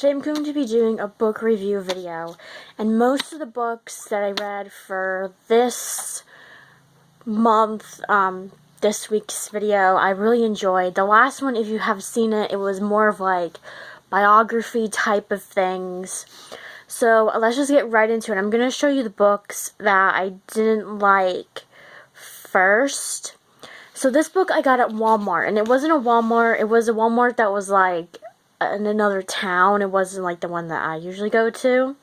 Today I'm going to be doing a book review video, and most of the books that I read for this month, this week's video, I really enjoyed. The last one, if you have seen it, it was more of like biography type of things. So let's just get right into it. I'm going to show you the books that I didn't like first. So this book I got at Walmart, and it wasn't a Walmart, it was a Walmart that was like in another town. It wasn't like the one that I usually go to,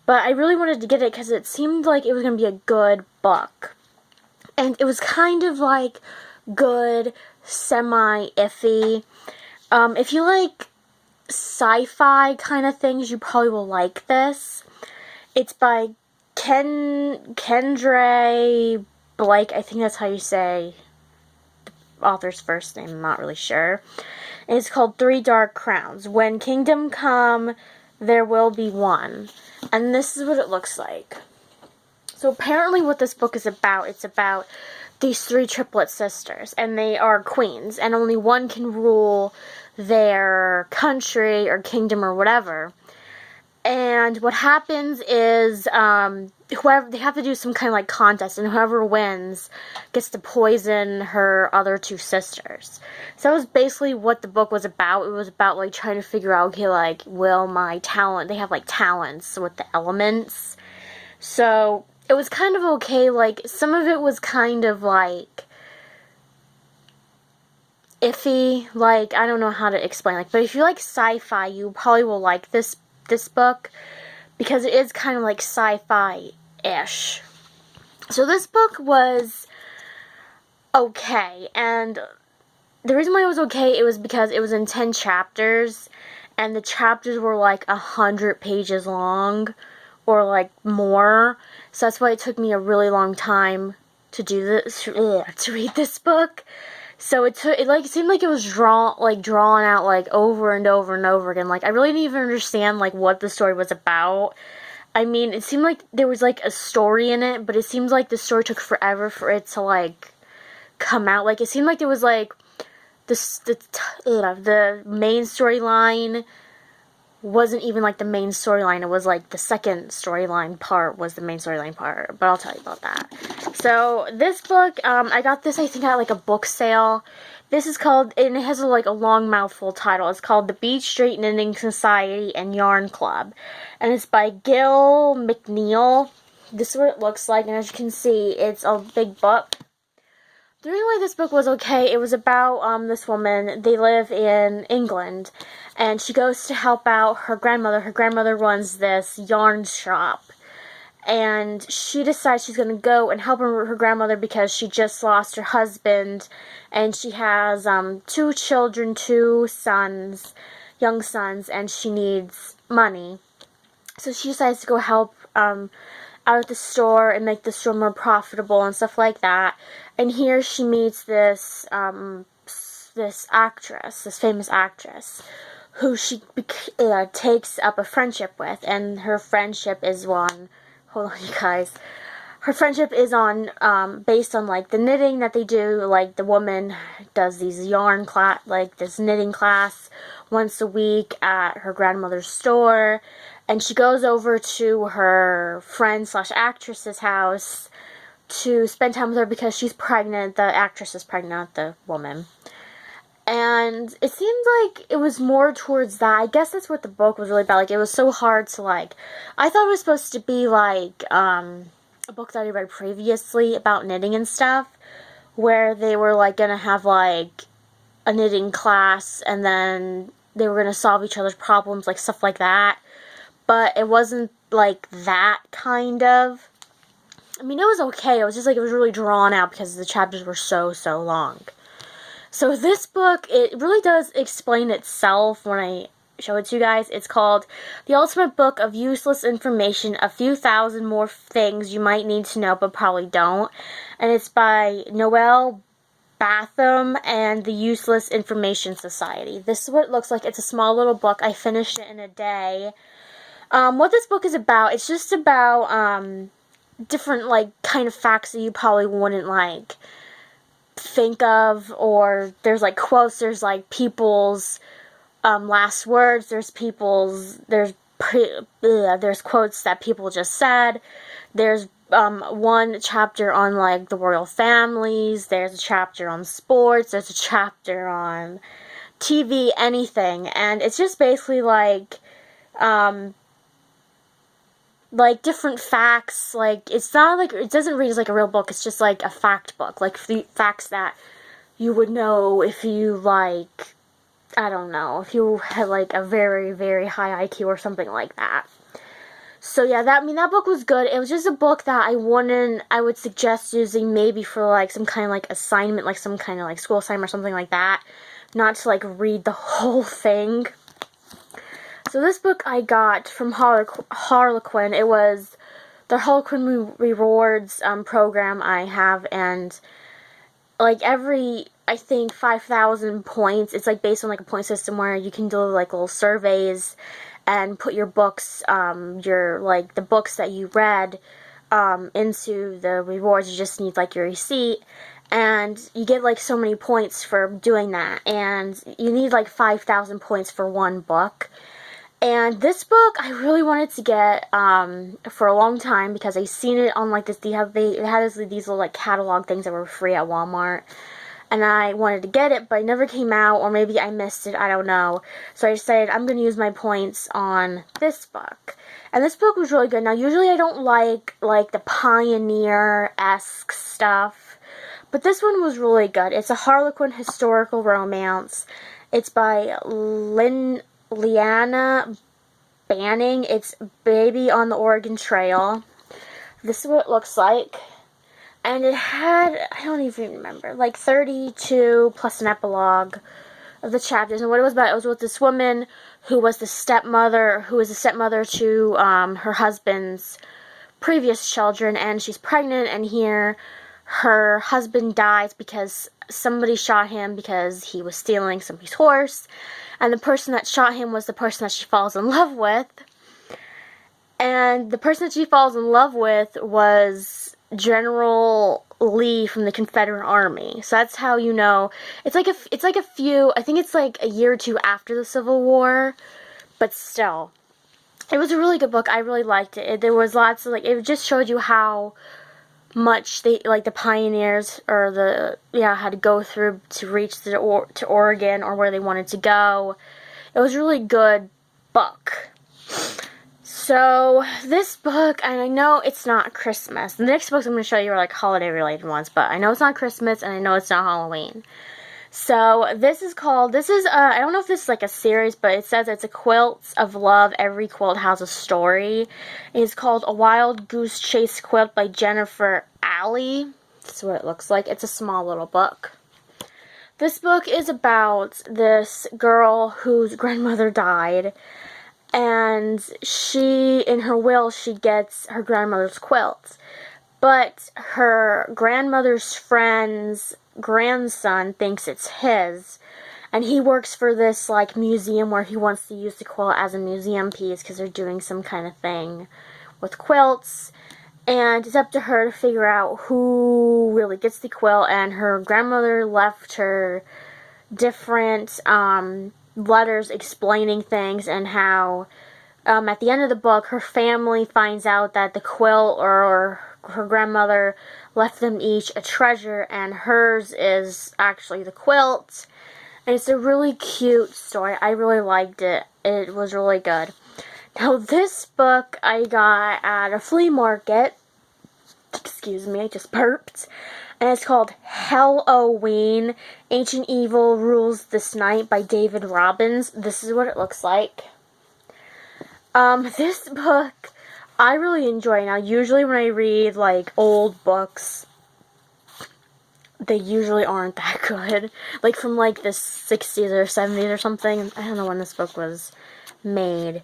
but I really wanted to get it because it seemed like it was going to be a good book, and it was kind of like good, semi-iffy. If you like sci-fi kind of things, you probably will like this. It's by Kendare Blake, I think that's how you say the author's first name, I'm not really sure. And it's called Three Dark Crowns. When Kingdom Come, there will be one. And this is what it looks like. So apparently what this book is about, it's about these three triplet sisters. And they are queens. And only one can rule their country or kingdom or whatever. And what happens is, whoever, they have to do some kind of like contest, and whoever wins gets to poison her other two sisters. So that was basically what the book was about. It was about like trying to figure out, okay, like, will my talent, they have like talents with the elements. So it was kind of okay. Like, some of it was kind of like iffy. Like, I don't know how to explain. Like, but if you like sci-fi, you probably will like this book, because it is kind of like sci-fi-ish. So this book was okay, and the reason why it was okay, it was because it was in 10 chapters, and the chapters were like 100 pages long, or like more, so that's why it took me a really long time to do this, to read this book. So it seemed like it was drawn out like over and over and over again. Like, I really didn't even understand like what the story was about. I mean, it seemed like there was like a story in it, but it seems like the story took forever for it to like come out. Like, it seemed like there was like the main storyline wasn't even like the main storyline. It was like the second storyline part was the main storyline part, but I'll tell you about that. So this book, I got this, I think, at like a book sale. This is called, and it has like a long mouthful title. It's called The Beach Street Knitting Society and Yarn Club, and it's by McNeil. This is what it looks like, and as you can see, it's a big book. The reason why this book was okay, it was about this woman. They live in England, and she goes to help out her grandmother. Her grandmother runs this yarn shop, and she decides she's going to go and help her grandmother because she just lost her husband, and she has 2 children, 2 sons, young sons, and she needs money. So she decides to go help out at the store and make the store more profitable and stuff like that. And here she meets this this famous actress, who she takes up a friendship with, and her friendship is on, hold on you guys, her friendship is on, based on like the knitting that they do. Like, the woman does these yarn class, like this knitting class once a week at her grandmother's store, and she goes over to her friend / actress's house to spend time with her because she's pregnant. The actress is pregnant, not the woman. And it seemed like it was more towards that. I guess that's what the book was really about. Like, it was so hard to like, I thought it was supposed to be like a book that I read previously about knitting and stuff, where they were like gonna have like a knitting class, and then they were gonna solve each other's problems, like stuff like that. But it wasn't like that kind of. I mean, it was okay. It was just like, it was really drawn out because the chapters were so long. So this book, it really does explain itself when I show it to you guys. It's called The Ultimate Book of Useless Information, A Few Thousand More Things You Might Need to Know But Probably Don't. And it's by Noel, Botham, and the Useless Information Society. This is what it looks like. It's a small little book. I finished it in a day. What this book is about, it's just about different like kind of facts that you probably wouldn't like think of, or there's like quotes, there's like people's last words. There's quotes that people just said. There's one chapter on like the royal families. There's a chapter on sports. There's a chapter on TV, anything, and it's just basically like different facts. Like, it's not like, it doesn't read as like a real book. It's just like a fact book, like facts that you would know if you like, I don't know, if you had like a very, very high IQ or something like that. So yeah, that book was good. It was just a book that I would suggest using maybe for like some kind of like assignment, like some kind of like school assignment or something like that. Not to like read the whole thing. So this book I got from Harlequin. It was the Harlequin Rewards program I have, and like every, I think, 5,000 points, it's like based on like a point system where you can do like little surveys and put your books, the books that you read into the rewards. You just need like your receipt, and you get like so many points for doing that, and you need like 5,000 points for one book. And this book I really wanted to get for a long time because I seen it on like this. They had these little like catalog things that were free at Walmart, and I wanted to get it, but it never came out, or maybe I missed it. I don't know. So I decided I'm gonna use my points on this book, and this book was really good. Now usually I don't like the pioneer-esque stuff, but this one was really good. It's a Harlequin historical romance. It's by Lynna Banning. It's Baby on the Oregon Trail. This is what it looks like. And it had, I don't even remember, like 32 plus an epilogue of the chapters. And what it was about, it was with this woman who was the stepmother to her husband's previous children. And she's pregnant, and here her husband dies because somebody shot him because he was stealing somebody's horse. And the person that shot him was the person that she falls in love with. And the person that she falls in love with was General Lee from the Confederate Army. So that's how you know. It's like a few, I think it's like a year or two after the Civil War, but still. It was a really good book. I really liked it. There was lots of, like, it just showed you how much they, like, the pioneers, or had to go through to reach to Oregon, or where they wanted to go. It was a really good book. So, this book, and I know it's not Christmas. The next books I'm going to show you are like holiday-related ones, but I know it's not Christmas, and I know it's not Halloween. So, I don't know if this is like a series, but it says it's a Quilts of Love. Every quilt has a story. It's called A Wild Goose Chase Quilt by Jennifer Allee. That's what it looks like. It's a small little book. This book is about this girl whose grandmother died, and in her will, she gets her grandmother's quilt. But her grandmother's friend's grandson thinks it's his, and he works for this like museum where he wants to use the quilt as a museum piece because they're doing some kind of thing with quilts, and it's up to her to figure out who really gets the quilt. And her grandmother left her different letters explaining things, and how at the end of the book her family finds out that the quilt, or her grandmother, left them each a treasure, and hers is actually the quilt. And it's a really cute story. I really liked it. It was really good. Now, this book I got at a flea market. Excuse me, I just burped. And it's called Hell-O-Ween, Ancient Evil Rules This Night by David Robbins. This is what it looks like. This book I really enjoy. Now, usually when I read, like, old books, they usually aren't that good. Like, from, like, the 60s or 70s or something. I don't know when this book was made.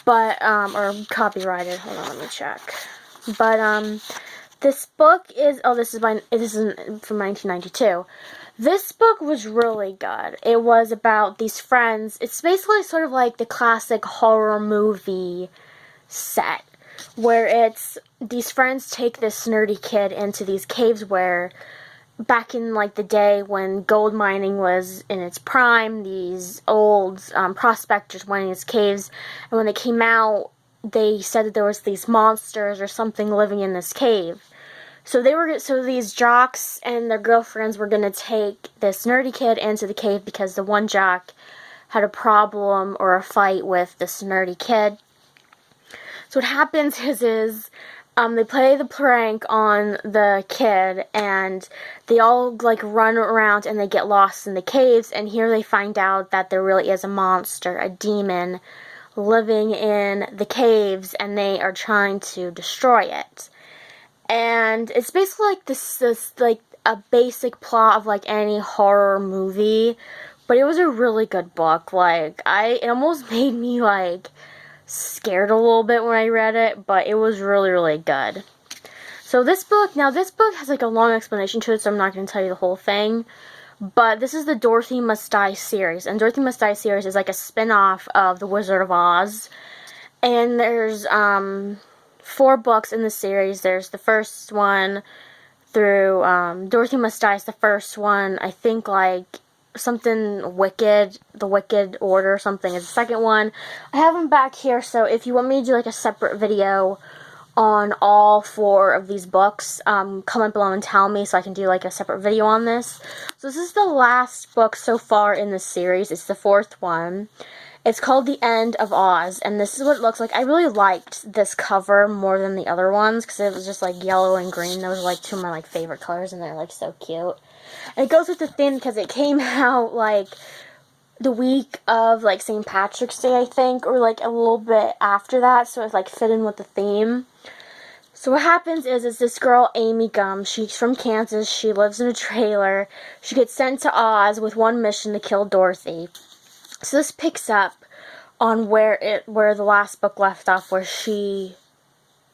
But, or copyrighted. Hold on, let me check. But, this book is, this is from 1992. This book was really good. It was about these friends. It's basically sort of like the classic horror movie set, where it's these friends take this nerdy kid into these caves where back in like the day when gold mining was in its prime, these old prospectors went in these caves, and when they came out, they said that there was these monsters or something living in this cave. So these jocks and their girlfriends were gonna take this nerdy kid into the cave because the one jock had a problem or a fight with this nerdy kid. So what happens is they play the prank on the kid, and they all like run around and they get lost in the caves, and here they find out that there really is a monster, a demon, living in the caves, and they are trying to destroy it. And it's basically like this like a basic plot of like any horror movie, but it was a really good book. Like it almost made me like scared a little bit when I read it, but it was really, really good. So this book has like a long explanation to it, so I'm not going to tell you the whole thing. But this is the Dorothy Must Die series, and Dorothy Must Die series is like a spin-off of The Wizard of Oz. And there's 4 books in the series. There's the first one through Dorothy Must Die is the first one. I think like something Wicked, the Wicked Order or something is the second one. I have them back here, so if you want me to do like a separate video on all 4 of these books, comment below and tell me so I can do like a separate video on this. So this is the last book so far in the series. It's the 4th one. It's called The End of Oz, and this is what it looks like. I really liked this cover more than the other ones because it was just like yellow and green. Those are like 2 of my like favorite colors, and they're like so cute. And it goes with the theme because it came out like the week of like St. Patrick's Day, I think, or like a little bit after that, so it's like fit in with the theme. So what happens is this girl, Amy Gum, she's from Kansas, she lives in a trailer, she gets sent to Oz with one mission to kill Dorothy. So this picks up on where the last book left off, where she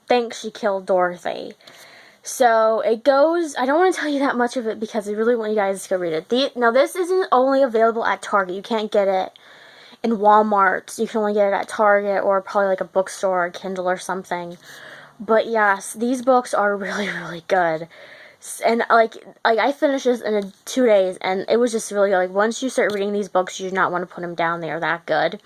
thinks she killed Dorothy. So it goes, I don't want to tell you that much of it because I really want you guys to go read it. Now this isn't only available at Target. You can't get it in Walmart. You can only get it at Target or probably like a bookstore or Kindle or something. But yes, these books are really, really good. And like I finished this in 2 days, and it was just really good. Like once you start reading these books, you do not want to put them down. They are that good.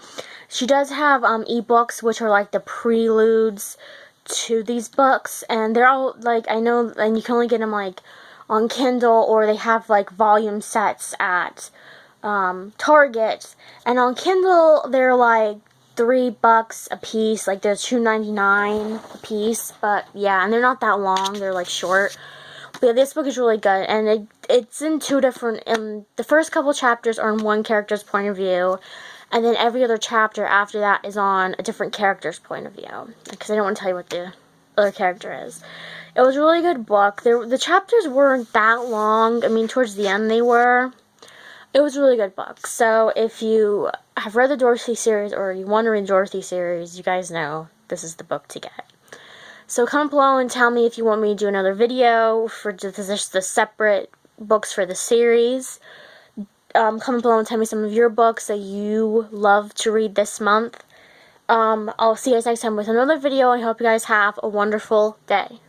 She does have ebooks, which are like the preludes to these books, and they're all like, I know, and you can only get them like on Kindle, or they have like volume sets at Target, and on Kindle they're like $3 a piece. Like they're $2.99 a piece, but yeah, and they're not that long. They're like short. But yeah, this book is really good, and it's in 2 different, the first couple chapters are in one character's point of view, and then every other chapter after that is on a different character's point of view, because I don't want to tell you what the other character is. It was a really good book. The chapters weren't that long. I mean, towards the end they were. It was a really good book. So if you have read the Dorothy series, or you want to read the Dorothy series, you guys know this is the book to get. So comment below and tell me if you want me to do another video for just the separate books for the series. Comment below and tell me some of your books that you love to read this month. I'll see you guys next time with another video, and I hope you guys have a wonderful day.